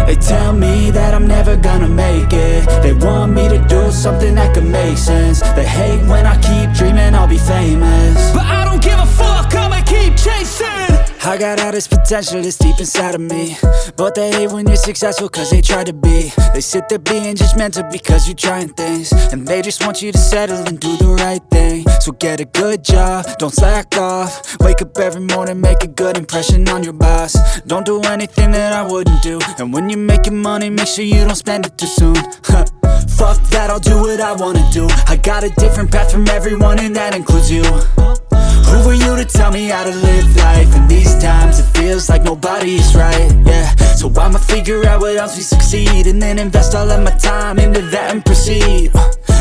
They tell me that I'm never gonna make it. They want me to do something that could make sense. They hate when I keep dreaming I'll be famous, but I don't give a fuck, I'ma keep chasing. I got all this potential that's deep inside of me, but they hate when you're successful cause they try to be. They sit there being judgmental because you're trying things, and they just want you to settle and do the right thing. So get a good job, don't slack off. Wake up every morning, make a good impression on your boss. Don't do anything that I wouldn't do, and when you're making money, make sure you don't spend it too soon. Fuck that, I'll do what I wanna do. I got a different path from everyone, and that includes you. Who are you to tell me how to live life? In these times it feels like nobody is right, yeah. So I'ma figure out what else we succeed, and then invest all of my time into that and proceed.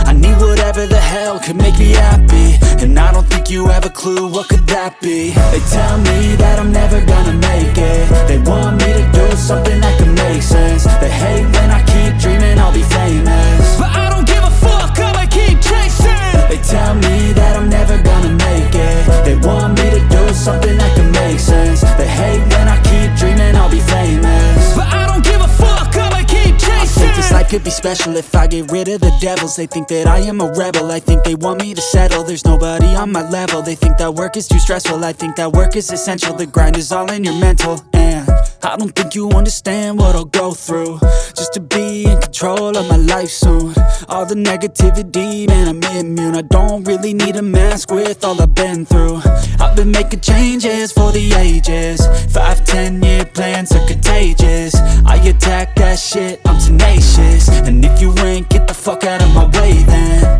I need whatever the hell could make me happy, and I don't think you have a clue what could that be. They tell me that I'm never gonna make it. They want me to do something that could make sense. They hate when I keep dreaming I'll be famous, but I don't give a fuck, I'ma keep chasing. They tell me that I'm never gonna make it. They want me to do something that can make sense. They hate when I keep dreaming I'll be famous, but I don't give a fuck, I'ma keep chasing. I think this life could be special if I get rid of the devils. They think that I am a rebel, I think they want me to settle. There's nobody on my level. They think that work is too stressful, I think that work is essential. The grind is all in your mental, and I don't think you understand what I'll go through just to be in control of my life soon. All the negativity, man, I'm immune. I don't really need a mask with all I've been through. I've been making changes for the ages. 5-10 year plans are contagious. I attack that shit, I'm tenacious. And if you ain't, get the fuck out of my way then.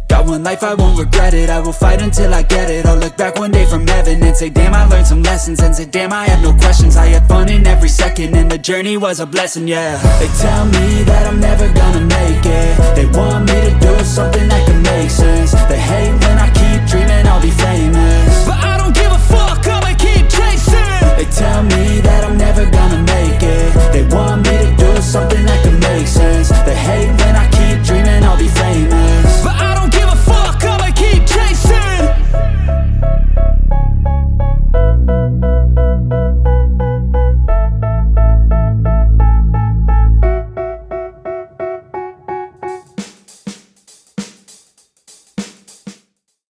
Got one life, I won't regret it. I will fight until I get it. I'll look back one day from heaven and say damn, I learned some lessons. And say damn, I have no questions. I had fun in every second, and the journey was a blessing, yeah. They tell me that I'm never gonna make it. They want me to do something that can make sense. They hate when I keep dreaming I'll be famous,